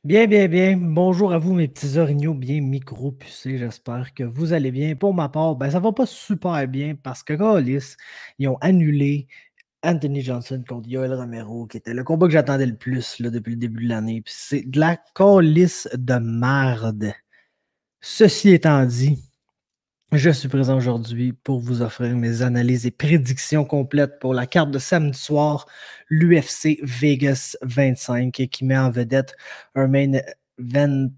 Bien, bien, bien. Bonjour à vous, mes petits orignaux bien micro-pucés. J'espère que vous allez bien. Pour ma part, ben, ça va pas super bien parce que Callis, ils ont annulé Anthony Johnson contre Yoel Romero, qui était le combat que j'attendais le plus là, depuis le début de l'année. Puis c'est de la calice de merde. Ceci étant dit, je suis présent aujourd'hui pour vous offrir mes analyses et prédictions complètes pour la carte de samedi soir, l'UFC Vegas 25, qui met en vedette un main event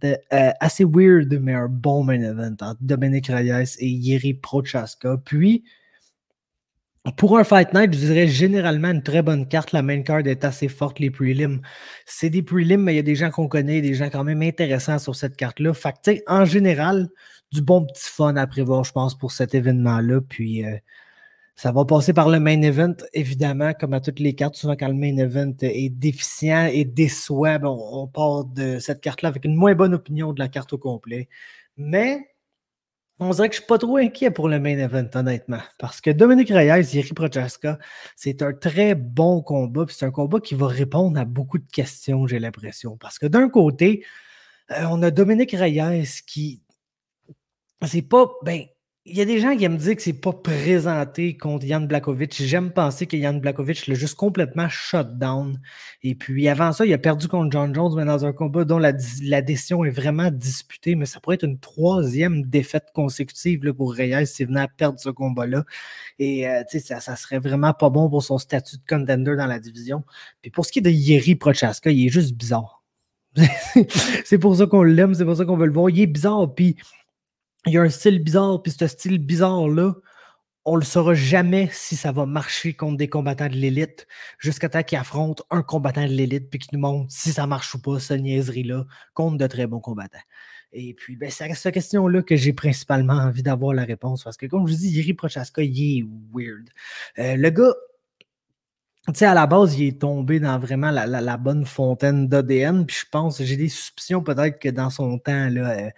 assez weird, mais un bon main event entre Dominic Reyes et Jiří Prochazka. Puis, pour un Fight Night, je dirais généralement une très bonne carte. La main card est assez forte, les prelims. C'est des prelims, mais il y a des gens qu'on connaît, des gens quand même intéressants sur cette carte-là. Fait que, tu sais, en général, du bon petit fun à prévoir, je pense, pour cet événement-là. Puis, ça va passer par le main event, évidemment, comme à toutes les cartes. Souvent, quand le main event est déficient et déçoit, ben, on part de cette carte-là avec une moins bonne opinion de la carte au complet. Mais on dirait que je ne suis pas trop inquiet pour le main event, honnêtement. Parce que Dominic Reyes, Jiří Prochazka, c'est un très bon combat. C'est un combat qui va répondre à beaucoup de questions, j'ai l'impression. Parce que d'un côté, on a Dominic Reyes qui. C'est pas. Ben, il y a des gens qui aiment dire que c'est pas présenté contre Jan Blachowicz. J'aime penser que Jan Blachowicz l'a juste complètement shut down. Et puis avant ça, il a perdu contre John Jones, mais dans un combat dont la décision est vraiment disputée. Mais ça pourrait être une troisième défaite consécutive là, pour Reyes s'il venait à perdre ce combat-là. Et ça serait vraiment pas bon pour son statut de contender dans la division. Puis pour ce qui est de Jiří Prochazka, il est juste bizarre. C'est pour ça qu'on l'aime, c'est pour ça qu'on veut le voir. Il est bizarre, puis il y a un style bizarre, puis ce style bizarre-là, on ne le saura jamais si ça va marcher contre des combattants de l'élite jusqu'à temps qu'ils affrontent un combattant de l'élite puis qu'ils nous montrent si ça marche ou pas, cette niaiserie-là, contre de très bons combattants. Et puis, ben, c'est à cette question-là que j'ai principalement envie d'avoir la réponse parce que, comme je vous dis, Jiří Prochazka, il est weird. Le gars, tu sais, à la base, il est tombé dans vraiment la bonne fontaine d'ADN. Puis je pense, j'ai des suspicions peut-être que dans son temps, là,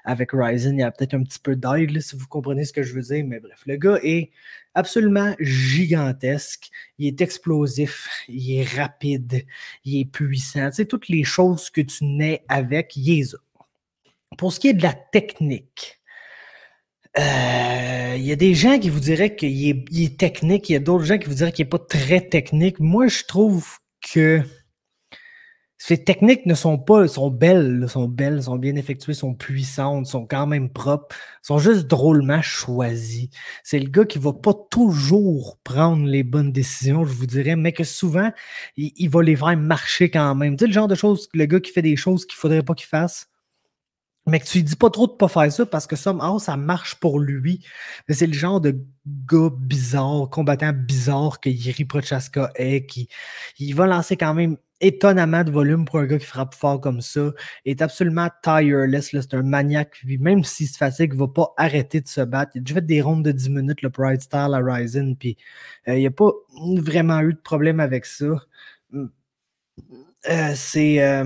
avec Ryzen, il y a peut-être un petit peu d'aide, là, si vous comprenez ce que je veux dire. Mais bref, le gars est absolument gigantesque. Il est explosif, il est rapide, il est puissant. Tu sais, toutes les choses que tu nais avec, il est ça. Pour ce qui est de la technique, il y a des gens qui vous diraient qu'il est technique, il y a d'autres gens qui vous diraient qu'il n'est pas très technique. Moi, je trouve que ces techniques ne sont pas, sont belles, sont bien effectuées, sont puissantes, sont quand même propres, sont juste drôlement choisies. C'est le gars qui va pas toujours prendre les bonnes décisions, je vous dirais, mais que souvent, il va les faire marcher quand même. Tu sais, le genre de choses, le gars qui fait des choses qu'il faudrait pas qu'il fasse, mais que tu lui dis pas trop de pas faire ça parce que somehow ça marche pour lui. Mais c'est le genre de gars bizarre, combattant bizarre que Jiří Prochazka est, qui il va lancer quand même étonnamment de volume pour un gars qui frappe fort comme ça. Il est absolument tireless, là, c'est un maniaque. Puis même s'il se fatigue, il va pas arrêter de se battre. Il a déjà fait des rondes de 10 minutes, le Pride Style à Ryzen, puis il n'y a pas vraiment eu de problème avec ça. C'est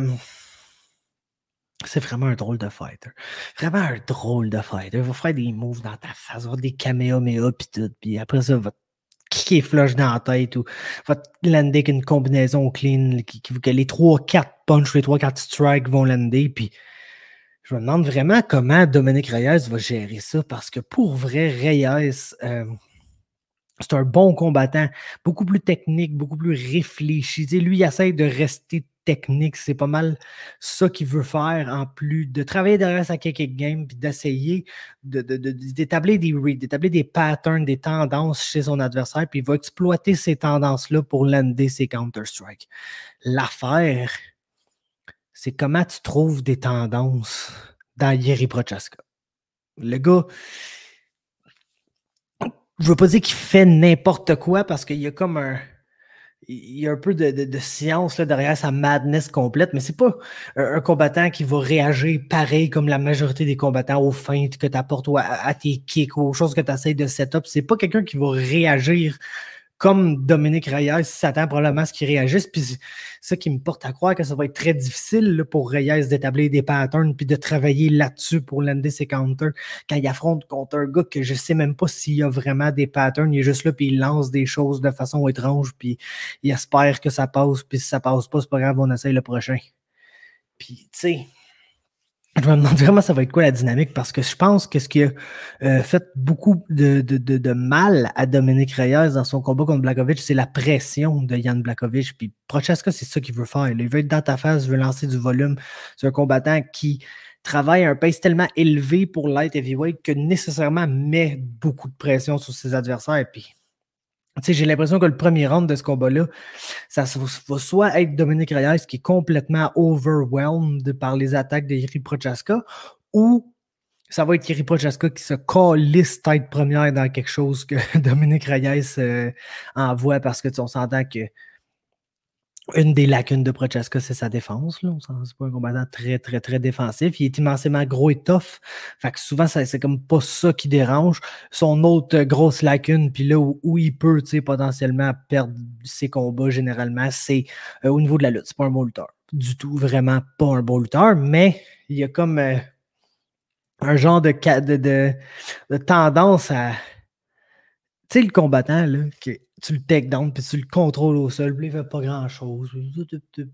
c'est vraiment un drôle de fighter. Vraiment un drôle de fighter. Il va faire des moves dans ta face, il va avoir des kamehameha pis tout. Puis après ça, il va te kicker flush dans la tête ou va te lander avec une combinaison clean que les 3-4 punch, les 3-4 strikes vont lander. Puis je me demande vraiment comment Dominic Reyes va gérer ça parce que pour vrai, Reyes, c'est un bon combattant, beaucoup plus technique, beaucoup plus réfléchi. Tu sais, lui, il essaie de rester technique. C'est pas mal ça qu'il veut faire en plus de travailler derrière sa kick game puis d'essayer d'établir des reads, d'établir des patterns, des tendances chez son adversaire. Puis il va exploiter ces tendances-là pour lander ses counter-strikes. L'affaire, c'est comment tu trouves des tendances dans Jiří Prochazka. Le gars, je veux pas dire qu'il fait n'importe quoi parce qu'il y a comme il y a un peu de science là, derrière sa madness complète, mais c'est pas un combattant qui va réagir pareil comme la majorité des combattants aux feintes que tu apportes ou à tes kicks ou aux choses que tu essaies de setup. C'est pas quelqu'un qui va réagir comme Dominic Reyes s'attend probablement à ce qu'il réagisse. Puis c'est ça qui me porte à croire que ça va être très difficile là, pour Reyes d'établir des patterns puis de travailler là-dessus pour lander ses counters quand il affronte contre un gars que je sais même pas s'il y a vraiment des patterns. Il est juste là puis il lance des choses de façon étrange puis il espère que ça passe. Puis si ça passe pas, c'est pas grave, on essaye le prochain. Puis, tu sais, je me demande vraiment ça va être quoi la dynamique parce que je pense que ce qui a fait beaucoup de mal à Dominic Reyes dans son combat contre Blachowicz, c'est la pression de Jan Blachowicz. Puis Prochaska, c'est ça qu'il veut faire. Il veut être dans ta face, il veut lancer du volume. C'est un combattant qui travaille à un pace tellement élevé pour light heavyweight que nécessairement met beaucoup de pression sur ses adversaires. Puis, j'ai l'impression que le premier round de ce combat-là, ça va soit être Dominic Reyes qui est complètement overwhelmed par les attaques de Jiri Prochaska, ou ça va être Jiri Prochaska qui se calisse tête première dans quelque chose que Dominic Reyes envoie parce que on s'entend que une des lacunes de Prochaska, c'est sa défense. C'est pas un combattant très, très, très défensif. Il est immensément gros et tough. Fait que souvent, c'est comme pas ça qui dérange. Son autre grosse lacune, puis là où il peut potentiellement perdre ses combats généralement, c'est au niveau de la lutte. C'est pas un bon lutteur. Du tout, vraiment pas un bon lutteur, mais il y a comme un genre de tendance à. Tu sais, le combattant, là, que tu le take down, puis tu le contrôles au sol, puis il fait pas grand-chose.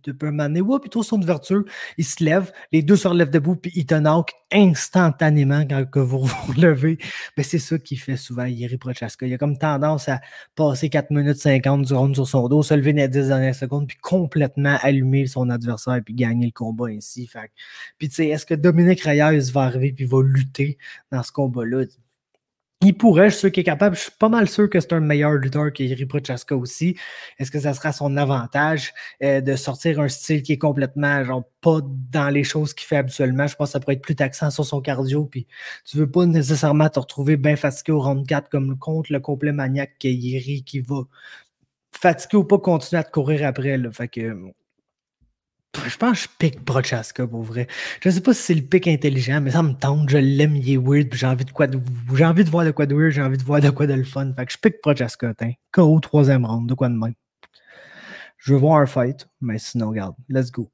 Tu peux m'amener, puis il trouve son ouverture, il se lève, les deux se relèvent debout, puis il te knock instantanément quand que vous vous levez. Ben, c'est ça qu'il fait souvent, Jiri Prochaska. Il a comme tendance à passer 4 minutes 50 du round sur son dos, se lever dans les 10 dernières secondes, puis complètement allumer son adversaire, puis gagner le combat ainsi. Fait. Puis tu sais, est-ce que Dominic Reyes va arriver, puis va lutter dans ce combat-là? Il pourrait, je suis sûr qu'il est capable. Je suis pas mal sûr que c'est un meilleur lutteur que Jiri Prochaska aussi. Est-ce que ça sera son avantage de sortir un style qui est complètement, genre, pas dans les choses qu'il fait habituellement? Je pense que ça pourrait être plus taxant sur son cardio. Puis tu veux pas nécessairement te retrouver bien fatigué au round 4 comme contre le complet maniaque que Jiri qui va fatigué ou pas continuer à te courir après. Là. Fait que je pense que je pique Prochaska pour vrai. Je sais pas si c'est le pic intelligent, mais ça me tente. Je l'aime, il est weird. Puis j'ai envie de voir de quoi de weird, j'ai envie de voir de quoi de le fun. Fait que je pique Prochaska, KO, troisième round, de quoi de même. Je veux voir un fight, mais sinon, regarde, let's go.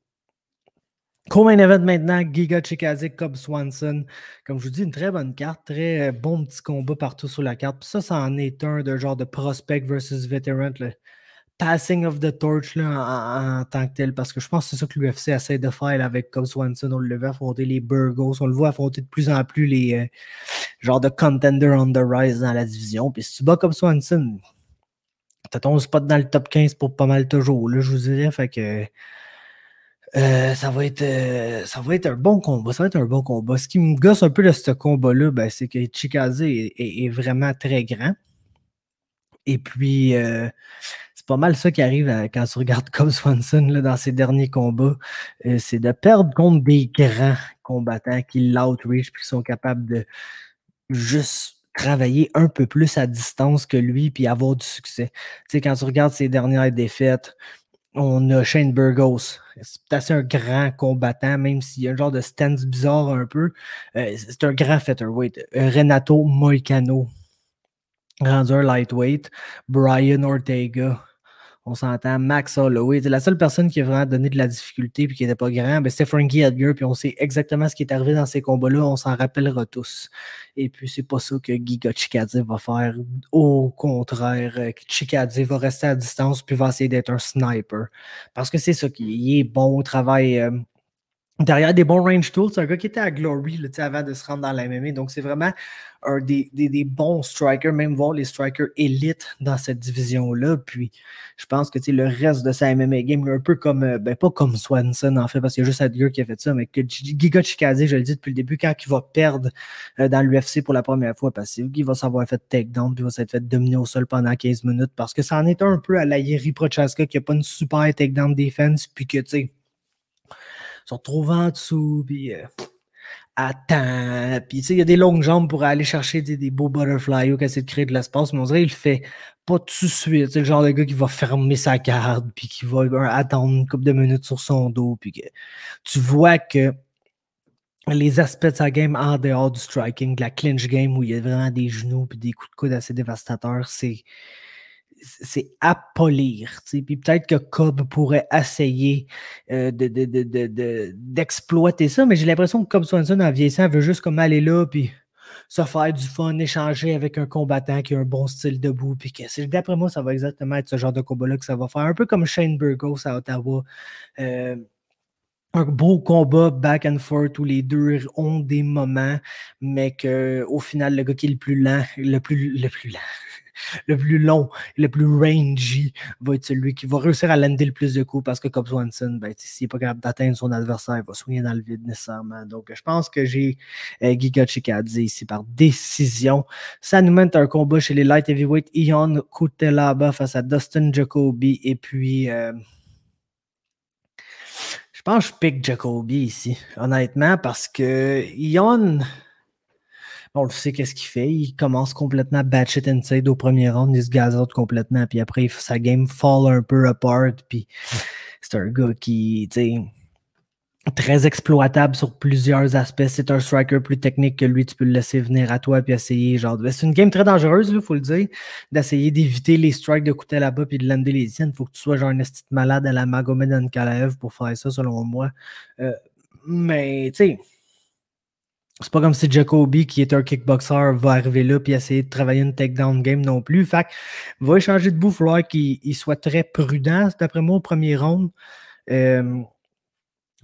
Co-main event maintenant, Giga Chikadze, Cub Swanson. Comme je vous dis, une très bonne carte, très bon petit combat partout sur la carte. Puis ça en est un de genre de prospect versus veteran. Là. Passing of the torch là, en tant que tel, parce que je pense que c'est ça que l'UFC essaie de faire là, avec Cub Swanson. On le voit affronter les Burgos, on le voit affronter de plus en plus les genres de contender on the rise dans la division. Puis si tu bats Cub Swanson, t'as ton spot dans le top 15 pour pas mal toujours, là, je vous dirais. Fait que ça va être un bon combat. Ça va être un bon combat. Ce qui me gosse un peu de ce combat-là, ben, c'est que Chikadze est vraiment très grand. Et puis, c'est pas mal ça qui arrive quand tu regardes Cub Swanson là, dans ses derniers combats. C'est de perdre contre des grands combattants qui l'outreach et qui sont capables de juste travailler un peu plus à distance que lui puis avoir du succès. Tu sais, quand tu regardes ses dernières défaites, on a Shane Burgos. C'est assez un grand combattant, même s'il y a un genre de stance bizarre un peu. C'est un grand featherweight. Renato Moicano, rendu un lightweight. Brian Ortega, on s'entend. Max Holloway. C'est la seule personne qui a vraiment donné de la difficulté et qui n'était pas grand, ben, c'était Frankie Edgar. Puis on sait exactement ce qui est arrivé dans ces combats-là. On s'en rappellera tous. Et puis c'est pas ça que Giga Chikadze va faire. Au contraire, Chikadze va rester à distance puis va essayer d'être un sniper. Parce que c'est ça qui est bon au travail. Derrière des bons range tools, c'est un gars qui était à Glory là, avant de se rendre dans la MMA. Donc, c'est vraiment un des bons strikers, même voir les strikers élites dans cette division-là. Puis, je pense que le reste de sa MMA game, un peu comme, pas comme Swanson en fait, parce qu'il y a juste Edgar qui a fait ça, mais que Giga Chikadze, je le dis depuis le début, quand il va perdre dans l'UFC pour la première fois, parce qu'il va s'avoir fait takedown, puis il va s'être fait dominer au sol pendant 15 minutes, parce que ça en est un peu à la Jiri Prochaska qui n'a pas une super takedown defense, puis que, tu sais, se retrouve en dessous, puis attends, puis tu sais, il y a des longues jambes pour aller chercher des beaux butterflies ou essayer de créer de l'espace, mais on dirait qu'il le fait pas tout de suite. C'est le genre de gars qui va fermer sa garde, puis qui va attendre une couple de minutes sur son dos, puis que tu vois que les aspects de sa game en dehors du striking, de la clinch game où il y a vraiment des genoux puis des coups de coude assez dévastateurs, c'est à polir. Puis peut-être que Cobb pourrait essayer d'exploiter ça, mais j'ai l'impression que Cobb Swanson, en vieillissant, veut juste comme aller là, puis se faire du fun, échanger avec un combattant qui a un bon style debout. Puis d'après moi, ça va exactement être ce genre de combat-là que ça va faire. Un peu comme Shane Burgos à Ottawa. un beau combat back and forth où les deux ont des moments, mais qu'au final, le gars qui est le plus lent, le plus lent, le plus long, le plus rangy va être celui qui va réussir à lander le plus de coups parce que Cobb Swanson, ben, s'il n'est pas capable d'atteindre son adversaire, il va swinger dans le vide nécessairement. Donc, je pense que j'ai Giga Chikadze ici par décision. Ça nous mène à un combat chez les light heavyweight, Ion Cutelaba face à Dustin Jacoby et puis je pense que je pique Jacoby ici, honnêtement, parce que Ion, on le sait qu'est-ce qu'il fait. Il commence complètement batshit inside au premier round, il se gazote complètement, puis après, sa game fall un peu apart, puis c'est un gars qui, tu sais, très exploitable sur plusieurs aspects. C'est un striker plus technique que lui, tu peux le laisser venir à toi puis essayer, genre, c'est une game très dangereuse, il faut le dire, d'essayer d'éviter les strikes de couteau là-bas puis de lander les siennes. Il faut que tu sois genre un esti de malade à la Magomed Ankalaev pour faire ça, selon moi. Mais, tu sais, c'est pas comme si Jacoby, qui est un kickboxer, va arriver là puis essayer de travailler une takedown game non plus. Fait que, va échanger de bout, il va falloir qu'il soit très prudent, d'après moi, au premier round.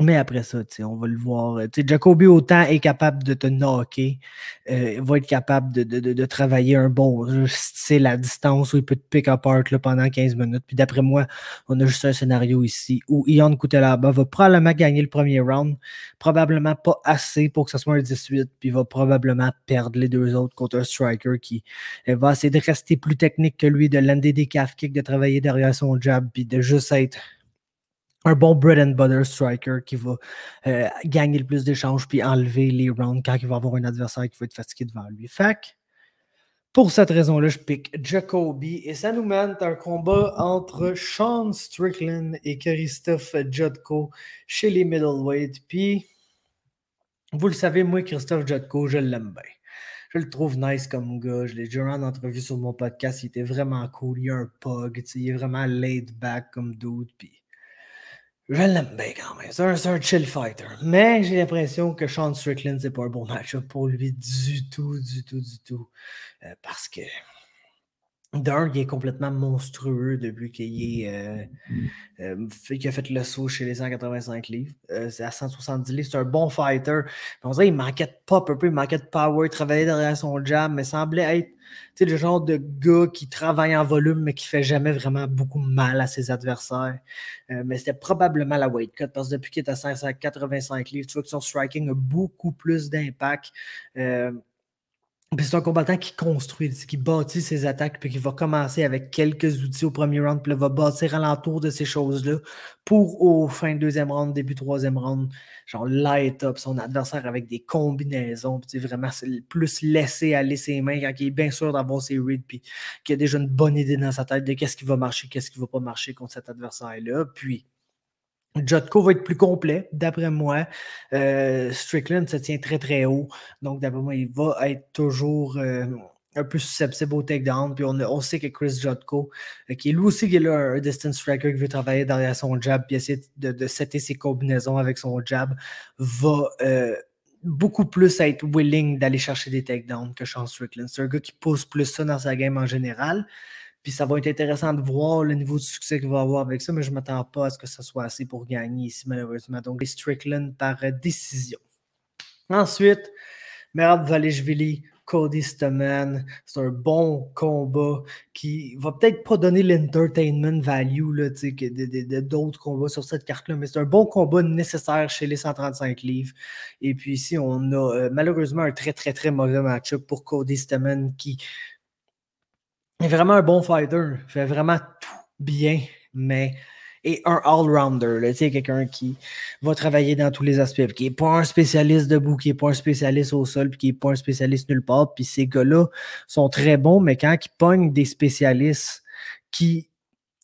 Mais après ça, on va le voir. Jacoby autant est capable de te knocker, va être capable de travailler un bon style à distance où il peut te pick apart là, pendant 15 minutes. Puis d'après moi, on a juste un scénario ici où Ion Cutelaba va probablement gagner le premier round, probablement pas assez pour que ce soit un 18, puis va probablement perdre les deux autres contre un striker qui va essayer de rester plus technique que lui, de lander des calf kicks, de travailler derrière son jab, puis de juste être un bon bread and butter striker qui va gagner le plus d'échanges puis enlever les rounds quand il va avoir un adversaire qui va être fatigué devant lui. Fait que, pour cette raison-là, je pique Jacoby et ça nous mène à un combat entre Sean Strickland et Christophe Jotko chez les middleweight. Puis, vous le savez, moi, Christophe Jotko, je l'aime bien. Je le trouve nice comme gars. Je l'ai déjà eu en entrevue sur mon podcast. Il était vraiment cool. Il a un pug. Il est vraiment laid back comme dude. Puis, je l'aime bien quand même. C'est un chill fighter. Mais j'ai l'impression que Sean Strickland, c'est pas un bon match-up pour lui du tout, du tout, du tout. Parce que d'un, il est complètement monstrueux depuis qu'il a fait le saut chez les 185 livres. C'est à 170 livres. C'est un bon fighter. On dirait qu'il manquait de pop un peu, il manquait de power, il travaillait derrière son jab, mais semblait être le genre de gars qui travaille en volume, mais qui fait jamais vraiment beaucoup mal à ses adversaires. Mais c'était probablement la weight cut, parce que depuis qu'il est à 185 livres, tu vois que son striking a beaucoup plus d'impact. Puis c'est un combattant qui construit, qui bâtit ses attaques, puis qui va commencer avec quelques outils au premier round, puis là, va bâtir alentour de ces choses-là pour, au fin de deuxième round, début troisième round, genre light up son adversaire avec des combinaisons, puis vraiment plus laisser aller ses mains quand il est bien sûr d'avoir ses reads, puis qu'il a déjà une bonne idée dans sa tête de qu'est-ce qui va marcher, qu'est-ce qui va pas marcher contre cet adversaire-là. Puis Jotko va être plus complet, d'après moi. Strickland se tient très, très haut. Donc, d'après moi, il va être toujours un peu susceptible au takedown. Puis, on sait que Chris Jotko, qui est lui aussi qui est là, un distance striker qui veut travailler derrière son jab puis essayer de setter ses combinaisons avec son jab, va beaucoup plus être willing d'aller chercher des takedowns que Sean Strickland. C'est un gars qui pousse plus ça dans sa game en général. Puis ça va être intéressant de voir le niveau de succès qu'il va avoir avec ça, mais je ne m'attends pas à ce que ça soit assez pour gagner ici, malheureusement. Donc, Strickland par décision. Ensuite, Merab Valishvili, Cody Stamann. C'est un bon combat qui va peut-être pas donner l'entertainment value là, d'autres combats sur cette carte-là, mais c'est un bon combat nécessaire chez les 135 livres. Et puis ici, on a malheureusement un très, très, très mauvais match-up pour Cody Stamann qui est vraiment un bon fighter, fait vraiment tout bien, mais est un all-rounder, quelqu'un qui va travailler dans tous les aspects, qui n'est pas un spécialiste debout, qui n'est pas un spécialiste au sol, puis qui n'est pas un spécialiste nulle part, puis ces gars-là sont très bons, mais quand ils pognent des spécialistes qui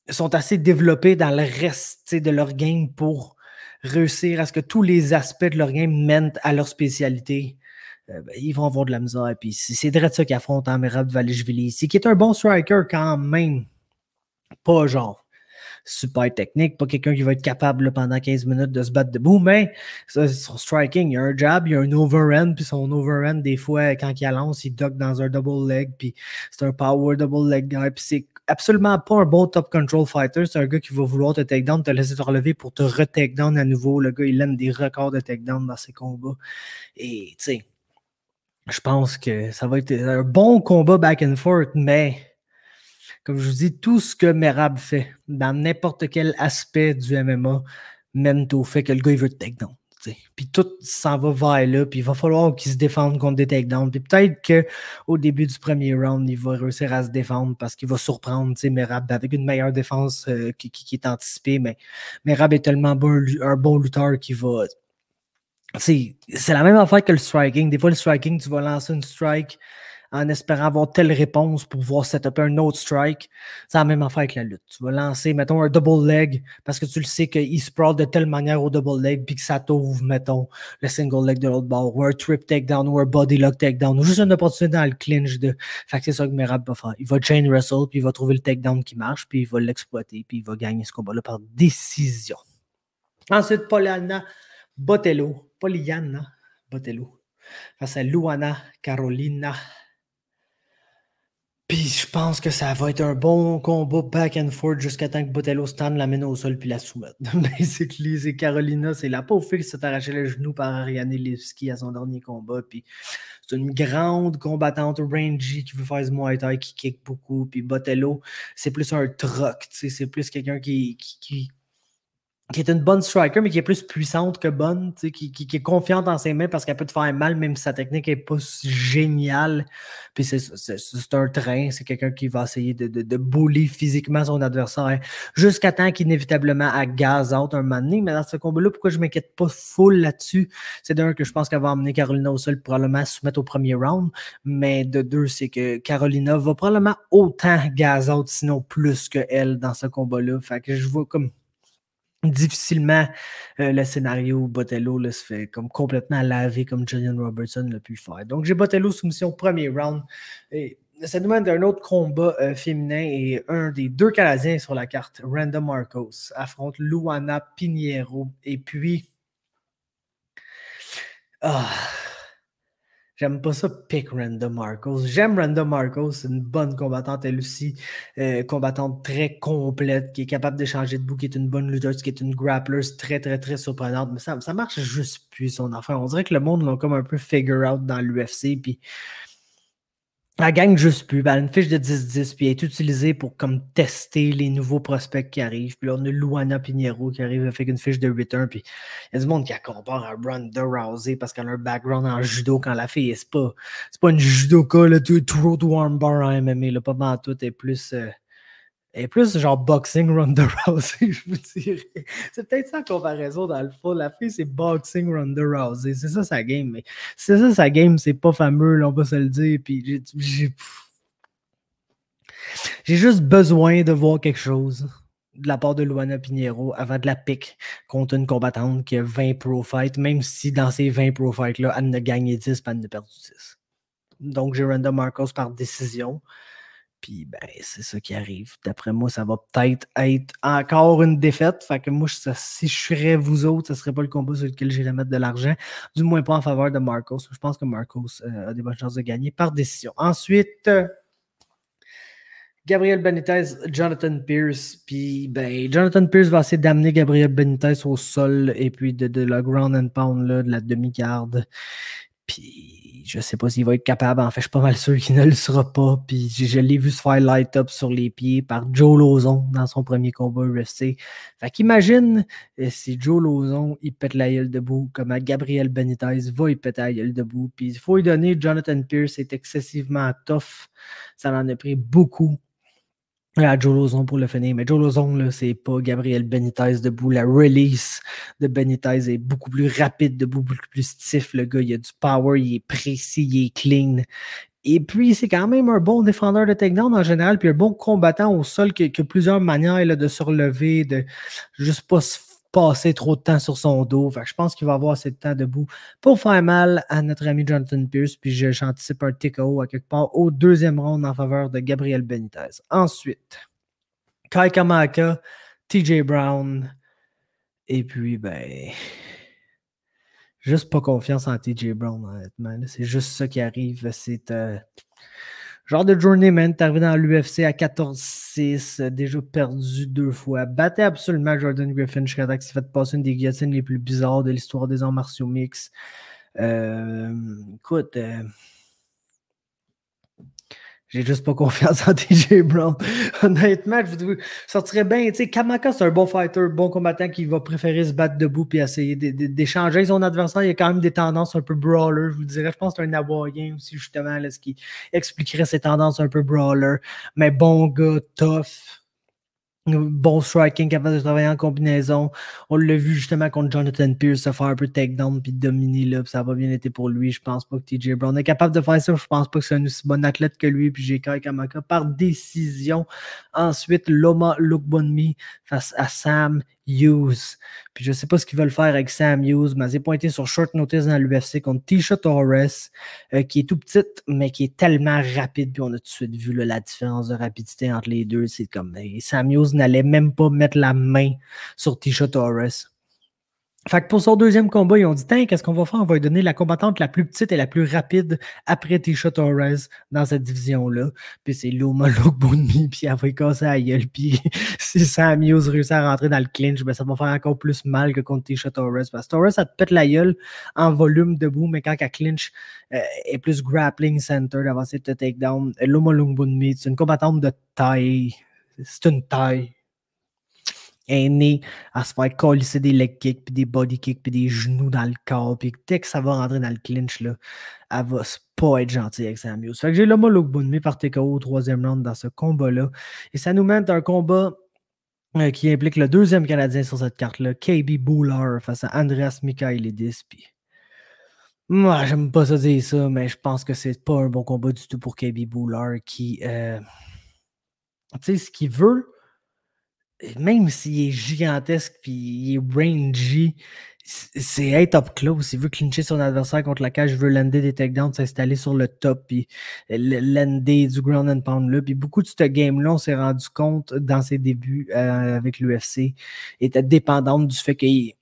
sont assez développés dans le reste de leur game pour réussir à ce que tous les aspects de leur game mènent à leur spécialité, ils vont avoir de la misère. Puis c'est direct ça qu'affronte Merab Valishvili ici, qui est un bon striker quand même. Pas genre super technique, pas quelqu'un qui va être capable là, pendant 15 minutes de se battre debout, mais son striking, il y a un jab, il y a un overhand, puis son overhand, des fois, quand il lance, il duck dans un double leg, puis c'est un power double leg guy, puis c'est absolument pas un bon top control fighter, c'est un gars qui va vouloir te takedown, te laisser te relever pour te re-takedown à nouveau. Le gars, il aime des records de takedown dans ses combats. Et, tu sais, je pense que ça va être un bon combat back and forth, mais comme je vous dis, tout ce que Merab fait dans n'importe quel aspect du MMA mène au fait que le gars, il veut te takedown. Puis tout s'en va vers là, puis il va falloir qu'il se défende contre des takedowns. Puis peut-être qu'au début du premier round, il va réussir à se défendre parce qu'il va surprendre Merab avec une meilleure défense qui est anticipée. Mais Merab est tellement un bon lutteur qui va. C'est la même affaire que le striking. Des fois, le striking, tu vas lancer une strike en espérant avoir telle réponse pour pouvoir setuper un autre strike. C'est la même affaire avec la lutte. Tu vas lancer, mettons, un double leg parce que tu le sais qu'il sprawl de telle manière au double leg puis que ça t'ouvre, mettons, le single leg de l'autre bord ou un trip takedown ou un body lock takedown ou juste une opportunité dans le clinch de... Fait que c'est ça que Merab va faire. Il va chain wrestle puis il va trouver le takedown qui marche puis il va l'exploiter puis il va gagner ce combat-là par décision. Ensuite, Poliana Botello. Face à Luana Carolina. Puis je pense que ça va être un bon combat back and forth jusqu'à temps que Botello Stan l'amène au sol puis la soumette. Basically, c'est Carolina, c'est la pauvre fille qui s'est arraché le genou par Ariane Levski à son dernier combat. Puis c'est une grande combattante rangy qui veut faire du Muay Thai, qui kick beaucoup. Puis Botello, c'est plus un truck, c'est plus quelqu'un qui est une bonne striker, mais qui est plus puissante que bonne, qui est confiante en ses mains parce qu'elle peut te faire mal, même si sa technique n'est pas géniale. Puis c'est un train, c'est quelqu'un qui va essayer de bully physiquement son adversaire jusqu'à temps qu'inévitablement elle gaz out un moment donné. Mais dans ce combat-là, pourquoi je ne m'inquiète pas full là-dessus? C'est d'un que je pense qu'elle va emmener Carolina au sol, probablement soumettre au premier round. Mais de deux, c'est que Carolina va probablement autant gaz out, sinon plus qu'elle dans ce combat-là. Fait que je vois comme difficilement le scénario où Botello là, se fait comme complètement laver comme Julian Robertson l'a pu faire. Donc j'ai Botello soumission premier round. Et ça nous mène à un autre combat féminin et un des deux Canadiens sur la carte, Randa Marcos, affronte Luana Pinheiro. Et puis j'aime pas ça, pick Randa Marcos. J'aime Randa Marcos, c'est une bonne combattante, elle aussi, combattante très complète, qui est capable d'échanger debout, qui est une bonne lutteuse, qui est une grappler très, très, très surprenante. Mais ça marche juste plus, son affaire. On dirait que le monde l'a comme un peu figure out dans l'UFC, puis elle gagne juste plus. Elle a une fiche de 10-10, puis elle est utilisée pour comme tester les nouveaux prospects qui arrivent. Puis là, on a Luana Pinheiro qui arrive avec une fiche de 8-1. Puis il y a du monde qui la compare à Ronda Rousey parce qu'elle a un background en judo quand la fille, c'est pas une judoka, là, throw to armbar en MMA, là, pas mal tout. Elle est plus genre boxing Ronda Rousey, je vous dirais. C'est peut-être ça en comparaison dans le fond. La fille, c'est boxing Ronda Rousey. C'est ça sa game. Mais c'est ça sa game, c'est pas fameux, là, on va se le dire. Puis j'ai juste besoin de voir quelque chose de la part de Luana Pinheiro avant de la pique contre une combattante qui a 20 pro fights, même si dans ces 20 pro fights-là, elle ne gagné 10 et elle ne perdu 10. Donc j'ai Randa Marcos par décision. Puis, ben, c'est ça qui arrive. D'après moi, ça va peut-être être encore une défaite. Fait que moi, si je serais vous autres, ce ne serait pas le combat sur lequel j'irais mettre de l'argent. Du moins pas en faveur de Marcos. Je pense que Marcos a des bonnes chances de gagner par décision. Ensuite, Gabriel Benitez, Jonathan Pierce. Puis, ben, Jonathan Pierce va essayer d'amener Gabriel Benitez au sol et puis de la ground and pound, là, de la demi-garde. Puis, je sais pas s'il va être capable. En fait, je suis pas mal sûr qu'il ne le sera pas. Puis, je l'ai vu se faire light up sur les pieds par Joe Lauzon dans son premier combat UFC. Fait qu'imagine si Joe Lauzon, il pète la gueule debout, comment Gabriel Benitez va y péter la gueule debout. Puis, il faut lui donner, Jonathan Pierce est excessivement tough. Ça en a pris beaucoup à Joe Lauzon pour le finir. Mais Joe Lauzon, là, c'est pas Gabriel Benitez debout. La release de Benitez est beaucoup plus rapide debout, beaucoup plus stiff. Le gars, il a du power, il est précis, il est clean. Et puis, c'est quand même un bon défendeur de takedown en général, puis un bon combattant au sol qui a plusieurs manières là, de se relever, de juste pas se passer trop de temps sur son dos. Fait que je pense qu'il va avoir assez de temps debout pour faire mal à notre ami Jonathan Pierce. Puis j'anticipe un TKO à quelque part au deuxième round en faveur de Gabriel Benitez. Ensuite, Kai Kamaka, TJ Brown. Et puis, ben, juste pas confiance en TJ Brown, honnêtement. C'est juste ça qui arrive. C'est genre de journeyman. T'es arrivé dans l'UFC à 14-6, déjà perdu 2 fois. Battait absolument Jordan Griffin jusqu'à temps qu'il s'est fait passer une des guillotines les plus bizarres de l'histoire des arts martiaux mix. Écoute, j'ai juste pas confiance en TJ Brown. Honnêtement, je sortirais bien. Tu sais, Kamaka, c'est un bon fighter, bon combattant qui va préférer se battre debout puis essayer d'échanger son adversaire. Il y a quand même des tendances un peu brawler, je vous dirais. Je pense que c'est un Hawaïen aussi, justement, là, ce qui expliquerait ces tendances un peu brawler. Mais bon gars, tough. Bon striking, capable de travailler en combinaison. On l'a vu justement contre Jonathan Pierce se faire un peu takedown puis dominer là, puis ça va bien été pour lui. Je pense pas que TJ Brown est capable de faire ça. Je pense pas que c'est un aussi bon athlète que lui. Puis j'ai Kamaka par décision. Ensuite, Loma Lookbonmi face à Sam Hughes. Puis je sais pas ce qu'ils veulent faire avec Sam Hughes, mais c'est pointé sur short notice dans l'UFC contre Tisha Torres, qui est tout petite, mais qui est tellement rapide. Puis on a tout de suite vu là, la différence de rapidité entre les deux. C'est comme Sam Hughes n'allait même pas mettre la main sur Tisha Torres. Fait que pour son deuxième combat, ils ont dit tiens, qu'est-ce qu'on va faire? On va lui donner la combattante la plus petite et la plus rapide après Tisha Torres dans cette division-là. Puis c'est Loma Lookbonmi, puis elle va y casser la gueule. Puis si Sam Hughes réussit à rentrer dans le clinch, ben ça va faire encore plus mal que contre Tisha Torres. Parce que Torres, ça te pète la gueule en volume debout, mais quand elle clinch, est plus grappling center d'avancer de te take down. Loma Lookbonmi, c'est une combattante de taille. C'est une taille. Elle est née à se faire colisser des leg kicks, puis des body kicks, puis des genoux dans le corps. Puis dès que ça va rentrer dans le clinch, là, elle va pas être gentille avec Sam Hughes. Fait que j'ai Loma Lookbonmi par TKO au troisième round dans ce combat-là. Et ça nous mène à un combat qui implique le deuxième Canadien sur cette carte-là, KB Bhullar face à Andreas Michailidis. Puis moi, j'aime pas ça dire ça, mais je pense que c'est pas un bon combat du tout pour KB Bhullar qui, tu sais, ce qu'il veut, même s'il est gigantesque puis il est rangy, c'est être up close. Il veut clincher son adversaire contre la cage, il veut lander des takedowns, s'installer sur le top, puis lander du ground and pound là. Puis beaucoup de ce game-là, on s'est rendu compte dans ses débuts avec l'UFC, était dépendante du fait qu'il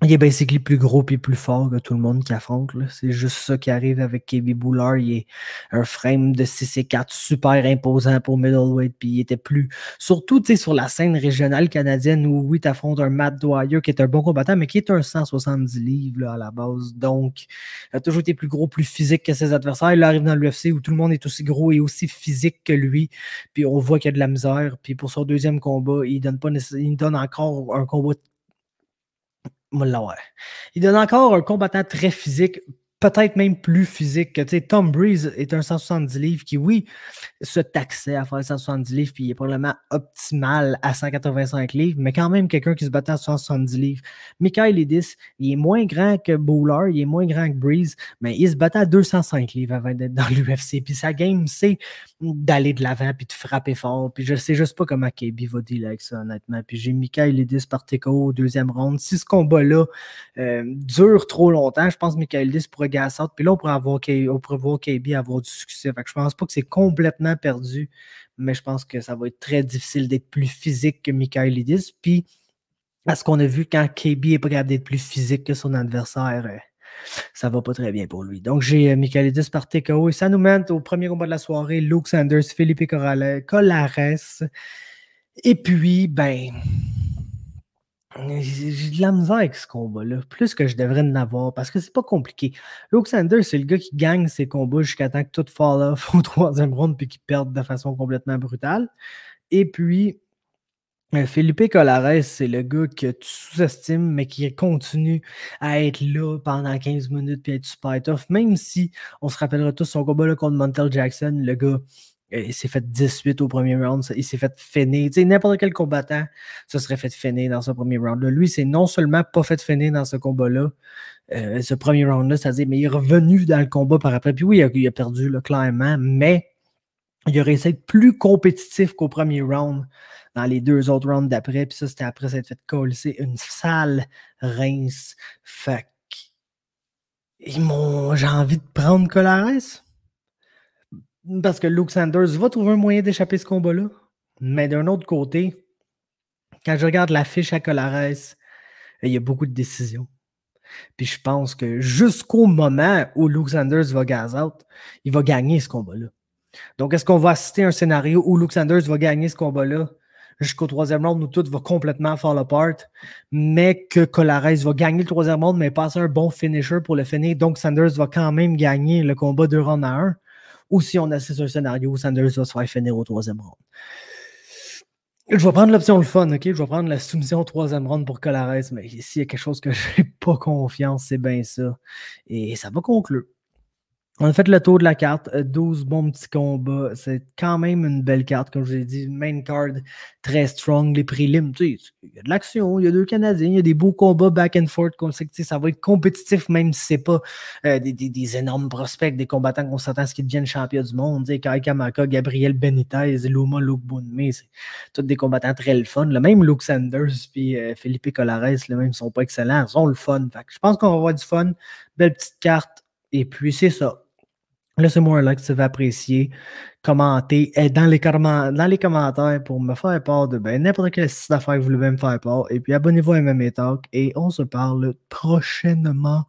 est basically plus gros et plus fort que tout le monde qui affronte. C'est juste ça qui arrive avec KB Bhullar. Il est un frame de 6 et 4 super imposant pour middleweight. Puis il était plus... Surtout sur la scène régionale canadienne où oui, tu affrontes un Matt Dwyer qui est un bon combattant, mais qui est un 170 livres là, à la base. Donc, il a toujours été plus gros, plus physique que ses adversaires. Il arrive dans l'UFC où tout le monde est aussi gros et aussi physique que lui. Puis on voit qu'il y a de la misère. Puis pour son deuxième combat, il donne encore un combat. Il donne encore un combattant très physique, peut-être même plus physique que Tom Breeze est un 170 livres qui, oui, se taxait à faire 170 livres, puis il est probablement optimal à 185 livres, mais quand même quelqu'un qui se battait à 170 livres. Michailidis, il est moins grand que Bhullar, il est moins grand que Breeze, mais il se battait à 205 livres avant d'être dans l'UFC. Puis sa game, c'est d'aller de l'avant, puis de frapper fort. Puis je sais juste pas comment KB va dealer avec ça, honnêtement. Puis j'ai Michailidis par TKO au deuxième round. Si ce combat-là dure trop longtemps, je pense que Michailidis pourrait gasser. Puis là, on pourrait voir KB avoir du succès. Fait que je pense pas que c'est complètement perdu, mais je pense que ça va être très difficile d'être plus physique que Michailidis. Puis, à ce qu'on a vu, quand KB n'est pas capable d'être plus physique que son adversaire, ça va pas très bien pour lui. Donc, j'ai Michailidis par TKO et ça nous mène au premier combat de la soirée, Luke Sanders, Felipe Colares. Et puis, ben... j'ai de la misère avec ce combat-là, plus que je devrais en avoir, parce que c'est pas compliqué. Luke Sanders, c'est le gars qui gagne ses combats jusqu'à temps que tout fall off au troisième round puis qu'il perde de façon complètement brutale. Et puis, Felipe Colares, c'est le gars que tu sous-estimes, mais qui continue à être là pendant 15 minutes puis être super tough, même si on se rappellera tous son combat là, contre Montel Jackson, le gars. Il s'est fait 18 au premier round. Il s'est fait finir. Tu sais, n'importe quel combattant se serait fait finir dans ce premier round-là. Lui, c'est non seulement pas fait finir dans ce combat-là, ce premier round-là, c'est-à-dire, mais il est revenu dans le combat par après. Puis oui, il a perdu, là, clairement, mais il a réussi à être plus compétitif qu'au premier round dans les deux autres rounds d'après. Puis ça, c'était après s'être fait coller une sale rince. Fait que j'ai envie de prendre Colares. Parce que Luke Sanders va trouver un moyen d'échapper ce combat-là. Mais d'un autre côté, Quand je regarde l'affiche à Colares, il y a beaucoup de décisions. Puis je pense que jusqu'au moment où Luke Sanders va gaz out, il va gagner ce combat-là. Donc, est-ce qu'on va assister à un scénario où Luke Sanders va gagner ce combat-là jusqu'au troisième round où tout va complètement fall apart, mais que Colares va gagner le troisième round, mais passer un bon finisher pour le finir, donc Sanders va quand même gagner le combat 2 rounds à 1, ou si on assiste à un scénario où Sanders va se faire finir au troisième round. Je vais prendre l'option le fun, OK? Je vais prendre la soumission au troisième round pour Colares, mais s'il y a quelque chose que je n'ai pas confiance, c'est bien ça. Et ça va conclure. On a fait le tour de la carte, 12 bons petits combats. C'est quand même une belle carte, comme je vous ai dit. Main card, très strong. Les prélims, tu sais, il y a de l'action, il y a deux Canadiens, il y a des beaux combats back and forth. Ça va être compétitif, même si c'est pas des énormes prospects, des combattants qu'on s'attend à ce qu'ils deviennent champions du monde. Kai Kamaka, Gabriel Benitez, Luma Lookboonmee, c'est tous des combattants très le fun. Là. Même Luke Sanders puis Felipe Colares, là, même, sont pas excellents, ils sont le fun. Fait que je pense qu'on va avoir du fun. Belle petite carte. Et puis, c'est ça. Laissez-moi un like si vous avez apprécié. Commentez dans les commentaires pour me faire part de n'importe quelle affaire que vous voulez me faire part. Et puis abonnez-vous à MMA Talk et on se parle prochainement.